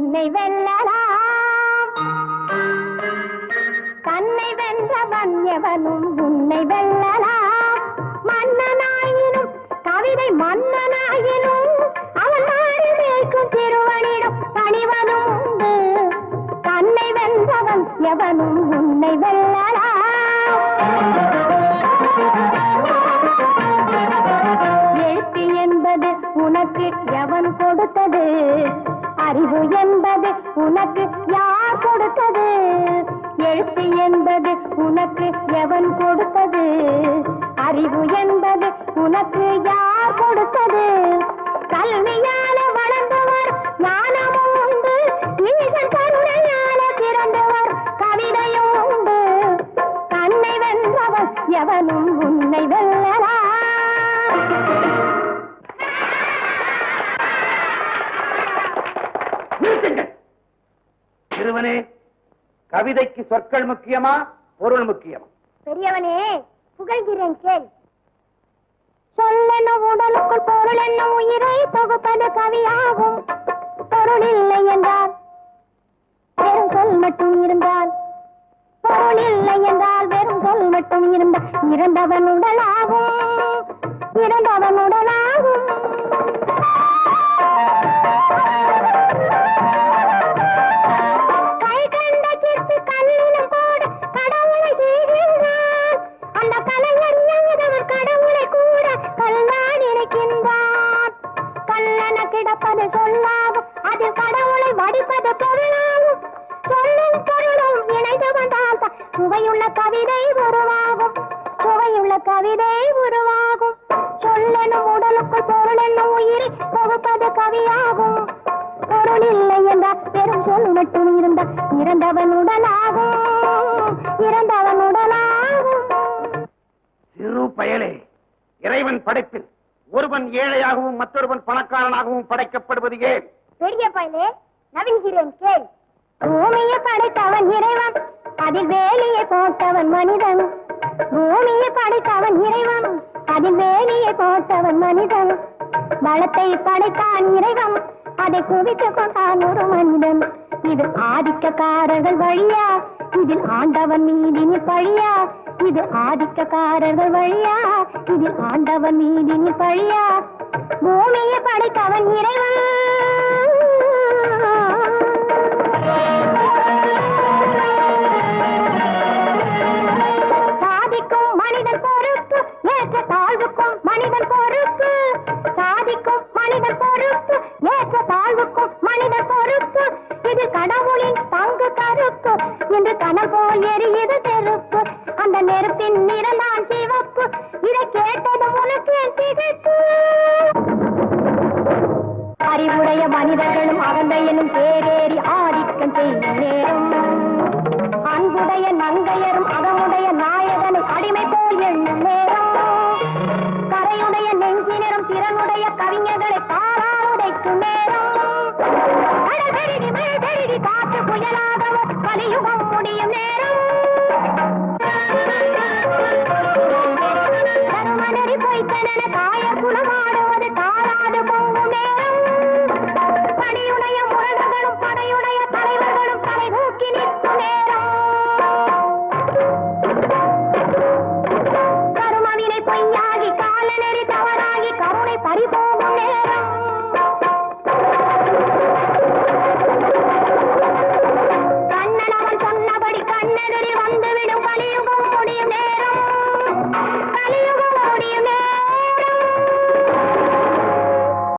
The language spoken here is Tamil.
உன்னை வெல்லலாம். தன்னை வென்றவன் எவனும் உன்னை வெல்லலாம். மன்னனாயினும் கவிதை மன்னனாயினும் அவன் மாறி நிற்கும் திருவனிடம் பணிவனும் உண்டு. தன்னை வென்றவன் எவனும் உன்னை வெல்லலாம். எழுத்து என்பது உனக்கு எவன் கொடுத்தது? அறிவு என்பது உனக்கு யார் கொடுத்தது? எழுத்து என்பது உனக்கு எவன் கொடுத்தது? அறிவு என்பது உனக்கு யார் கொடுத்தது? கல்வியால வளர்ந்தவர் ஞானமும் உண்டு. ஈசன் கருணையால பிறந்தவர் கவிதையும் உண்டு. தன்னை வென்றவர் எவனும் உன்னை வெல்லலாம். சிறுவனே, கவிதைக்கு சொற்கள் முக்கியமா பொருள் முக்கியமா? பெரியவனே, புகழ்கிறேன் கேள். சொல்லென்னும் உடலுக்குள் பொருள் என்னும் உயிரை தொகுப்பது கவியாகும். பொருள் இல்லை என்றால் வெறும் சொல் மட்டும் இருந்தால், பொருள் இல்லை என்றால் வெறும் சொல் மட்டும் இருந்தால் இறந்தவன் உடலாகும். இறந்தவன் உடலாகும். கை கண்ட சிற்பி கல்லிலும் கூட கடவுளை செய்கின்றான். அந்த கலைஞர் எவனவன் கடவுளை கூட கல்லான் இருக்கின்றான். கல்லென கிடப்பது சொல்லாகும். அதில் கடவுளை வடிப்பது பொருளாகும். சொல்லும் பொருளும் இணைந்து வந்தால் சுவையுள்ள கவிதை உருவாகும். சுவையுள்ள கவிதை உருவாகும். சொல்லெனும் உடலுக்குள் பொருள் என்னும் உயிரை தொகுப்பது கவியாகும். பொருள் இல்லை என்றால் பெரும் சொல் மட்டும் இருந்தால் இறந்தவன் உடலாகும். இறந்தவன் உடலாகும். சிறு பயலே, இறைவன் படைப்பில் ஒருவன் ஏழையாகவும் மற்றொருவன் பணக்காரனாகவும் படைக்கப்படுவது ஏன்? பெரிய பயலே, நவீன்கிறேன் கேள். பூமியை படைத்தவன் இறைவன், அதில் வேலியை போட்டவன் மனிதன். பூமியை படைத்தவன் இறைவன், அதில் வேலியை போட்டவன் மனிதன். வளத்தை படைத்தான் இறைவன், அதை குவித்துக் கொண்டான் ஒரு மனிதன். இது ஆதிக்கக்காரர்கள் வழியா, இதில் ஆண்டவன் மீதினில் பழியா? இது ஆதிக்கக்காரர்கள் வழியா, இதில் ஆண்டவன் மீதினில் பழியா? பூமியை படைத்தவன் இறைவன். சாதிக்கும் மனிதன் பொறுப்பு, ஏற்ற தாழ்வுக்கும் மனிதன் பொறுப்பு. சாதிக்கும் மனிதன் பொறுப்பு, ஏற்ற தாழ்வுக்கும் மனிதன் பொறுப்பு. இது கடவுளின் பங்கு கருப்பு. இன்று கனல் போல் எரியுது நெருப்பு. அந்த நெருப்பின் நிறந்தான் சிவப்பு. இதை கேட்டதும் உனக்கு திகைப்பு. அறிவுடைய மனிதர்களும் அகந்தையனும் தேரேறி ஆதிக்கம் செய்யும் நேரம். அன்புடைய நங்கையரும் அகமுடைய நாயகனை அடிமை போல் எண்ணும் நேரம். கரையுடைய நெஞ்சினரும் திறனுடைய கவிஞர்களை தாரால் உடைக்கும் நேரம். காற்று புயலாகவும் கலியுகம் முடியும் நேரம்.